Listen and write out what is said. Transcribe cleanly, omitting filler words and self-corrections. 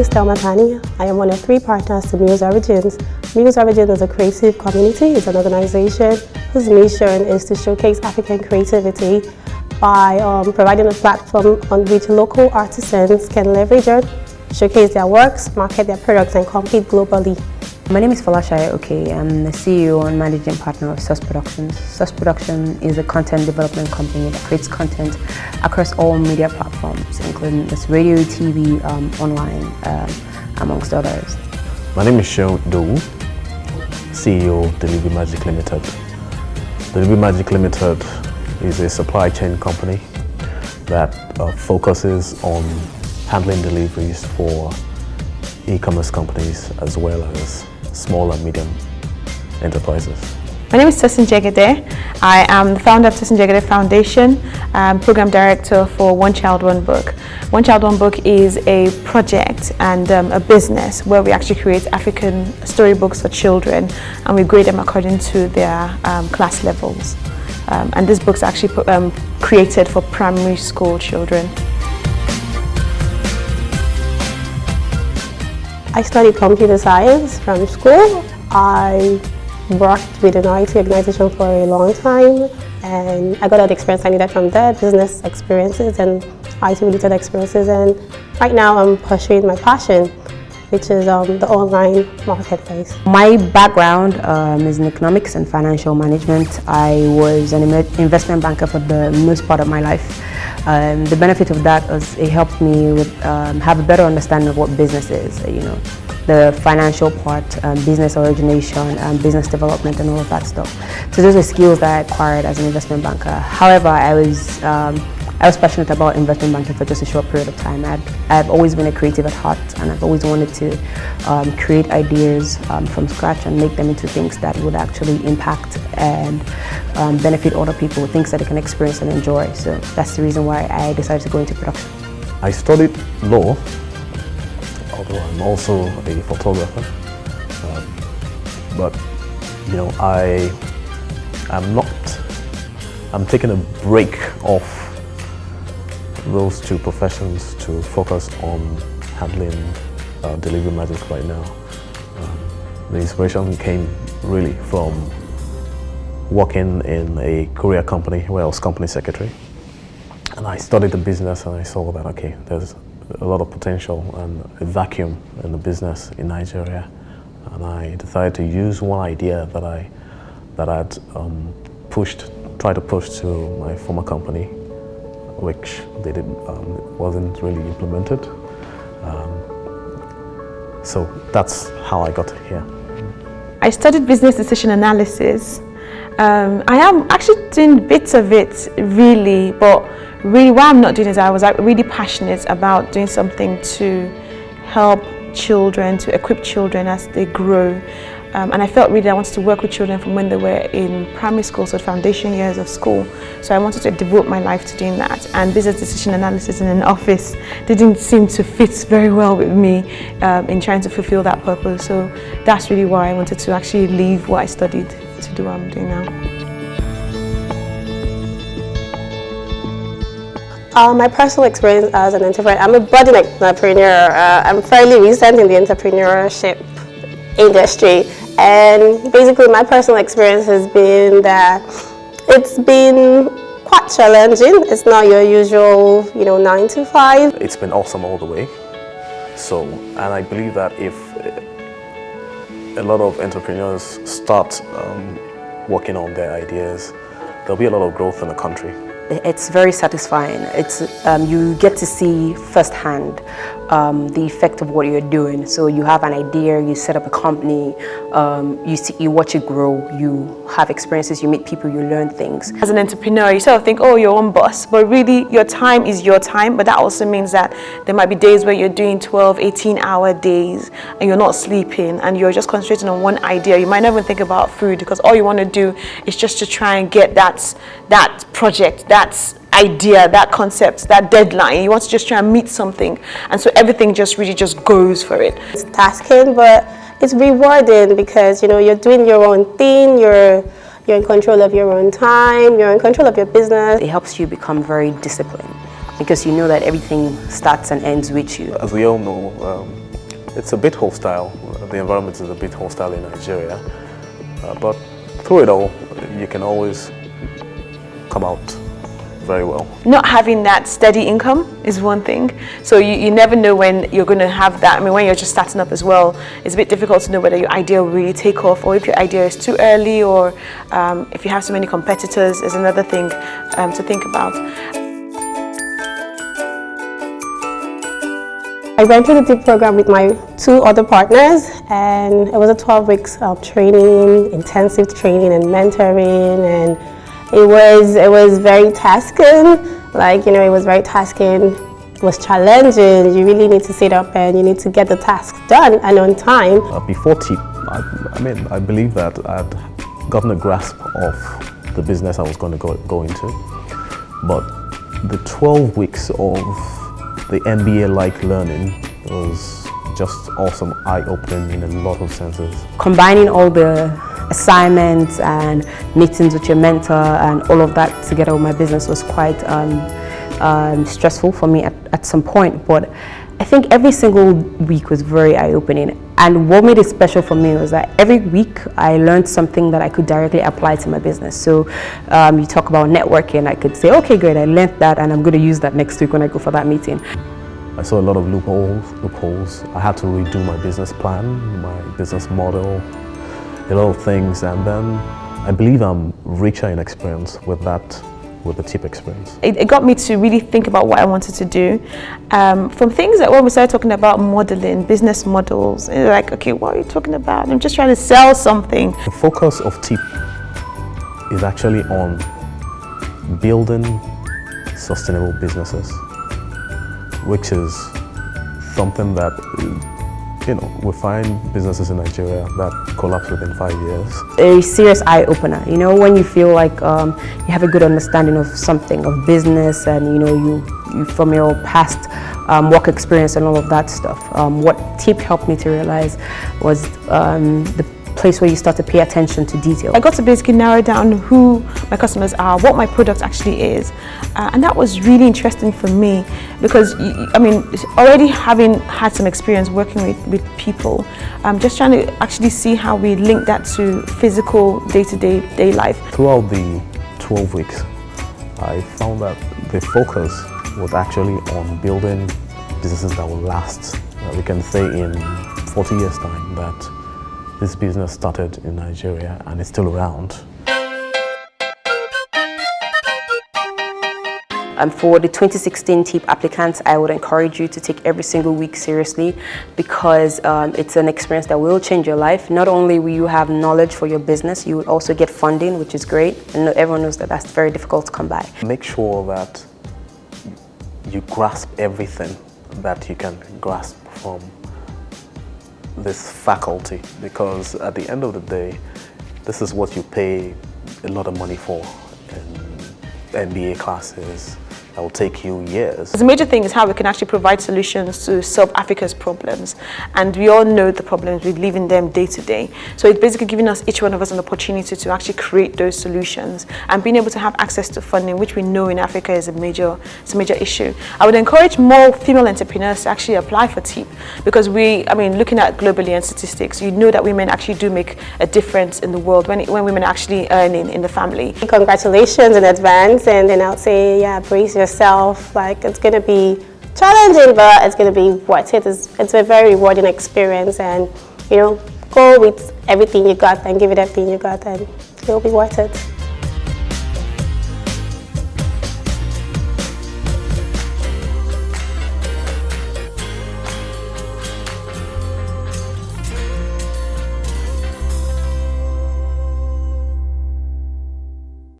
is Thelma Tani. I am one of 3 partners to Muse Origins. Muse Origins is a creative community. It's an organization whose mission is to showcase African creativity by providing a platform on which local artisans can leverage it, showcase their works, market their products, and compete globally. My name is Falashaye Oke. I'm the CEO and managing partner of Sus Productions. Sus Production is a content development company that creates content across all media platforms, including this radio, TV, online, amongst others. My name is Shehu Dowu, CEO of Delivery Magic Limited. Delivery Magic Limited is a supply chain company that focuses on handling deliveries for e-commerce companies as well as small and medium enterprises. My name is Tosin Jegede. I am the founder of Tosin Jegede Foundation, program director for One Child, One Book. One Child, One Book is a project and a business where we actually create African storybooks for children, and we grade them according to their class levels. And these books are actually created for primary school children. I studied computer science from school. I worked with an IT organization for a long time, and I got all the experience I needed from there, business experiences and IT-related experiences. And right now I'm pursuing my passion, which is the online marketplace. My background is in economics and financial management. I was an investment banker for the most part of my life. The benefit of that is it helped me with, have a better understanding of what business is, the financial part, business origination, business development and all of that stuff. So those are skills that I acquired as an investment banker. However, I was passionate about investment banking for just a short period of time. I've always been a creative at heart, and I've always wanted to create ideas from scratch and make them into things that would actually impact and benefit other people, things that they can experience and enjoy. So that's the reason why I decided to go into production. I studied law, although I'm also a photographer. But I'm taking a break off those 2 professions to focus on handling Delivery Magic right now. The inspiration came really from working in a courier company where I was company secretary, and I studied the business and I saw that there's a lot of potential and a vacuum in the business in Nigeria, and I decided to use one idea that I'd tried to push to my former company, which wasn't really implemented. So that's how I got here. I studied business decision analysis. I am actually doing bits of it, really, but really what I'm not doing is I was really passionate about doing something to help children, to equip children as they grow. And I felt really I wanted to work with children from when they were in primary school, so foundation years of school. So I wanted to devote my life to doing that. And business decision analysis in an office didn't seem to fit very well with me in trying to fulfill that purpose. So that's really why I wanted to actually leave what I studied to do what I'm doing now. My personal experience as an entrepreneur, I'm a budding entrepreneur. I'm fairly recent in the entrepreneurship industry, and basically my personal experience has been that it's been quite challenging. It's not your usual 9 to 5. It's been awesome all the way. And I believe that if a lot of entrepreneurs start working on their ideas, there'll be a lot of growth in the country. It's very satisfying. It's you get to see firsthand the effect of what you're doing. So you have an idea, you set up a company, you watch it grow, you have experiences, you meet people, you learn things. As an entrepreneur, you sort of think, oh, you're on boss, but really your time is your time. But that also means that there might be days where you're doing 12, 18-hour days and you're not sleeping and you're just concentrating on one idea. You might never think about food because all you want to do is just to try and get that project, that idea, that concept, that deadline. You want to just try and meet something, and so everything just really just goes for it. It's tasking, but it's rewarding because you're doing your own thing. You're in control of your own time. You're in control of your business. It helps you become very disciplined because you know that everything starts and ends with you. As we all know, it's a bit hostile. The environment is a bit hostile in Nigeria, but through it all, you can always come out very well. Not having that steady income is one thing. So you never know when you're going to have that. I mean, when you're just starting up as well, it's a bit difficult to know whether your idea will really take off, or if your idea is too early, or if you have so many competitors is another thing to think about. I went through the TEEP program with my 2 other partners, and it was a 12 weeks of training, intensive training and mentoring, and it was very tasking. Like, you know, it was very tasking. It was challenging. You really need to sit up and you need to get the tasks done and on time. Before TEEP, I believe that I'd gotten a grasp of the business I was going to go into, but the 12 weeks of the MBA-like learning was just awesome, eye-opening in a lot of senses. Combining all the assignments and meetings with your mentor and all of that together with my business was quite stressful for me at some point, but I think every single week was very eye-opening. And what made it special for me was that every week I learned something that I could directly apply to my business. So you talk about networking, I could say, okay, great, I learned that and I'm going to use that next week when I go for that meeting. I saw a lot of loopholes. I had to redo my business plan, my business model, a lot of things, and then I believe I'm richer in experience with the TEEP experience. It got me to really think about what I wanted to do. From things that when we started talking about modeling, business models, like, okay, what are you talking about? I'm just trying to sell something. The focus of TEEP is actually on building sustainable businesses, which is something that, you know, we find businesses in Nigeria that collapse within 5 years. A serious eye-opener, you know, when you feel like you have a good understanding of something, of business, and you know, you from your past work experience and all of that stuff. What TEEP helped me to realize was the place where you start to pay attention to detail. I got to basically narrow down who my customers are, what my product actually is, and that was really interesting for me because, I mean, already having had some experience working with people, just trying to actually see how we link that to physical day-to-day life. Throughout the 12 weeks, I found that the focus was actually on building businesses that will last. We can say in 40 years' time that this business started in Nigeria and is still around. For the 2016 TEEP applicants, I would encourage you to take every single week seriously because it's an experience that will change your life. Not only will you have knowledge for your business, you will also get funding, which is great. And everyone knows that that's very difficult to come by. Make sure that you grasp everything that you can grasp from this faculty, because at the end of the day, this is what you pay a lot of money for in MBA classes. That will take you years. The major thing is how we can actually provide solutions to solve Africa's problems, and we all know the problems, we live in them day to day. So it's basically giving us, each one of us, an opportunity to actually create those solutions and being able to have access to funding, which we know in Africa is a major issue. I would encourage more female entrepreneurs to actually apply for TEEP because looking at globally and statistics, you know that women actually do make a difference in the world when women are actually earning in the family. Congratulations in advance, and then I would say, yeah, brace yourself. Like, it's going to be challenging, but it's going to be worth it. It's a very rewarding experience, and you know, go with everything you got and give it everything you got, and it'll be worth it.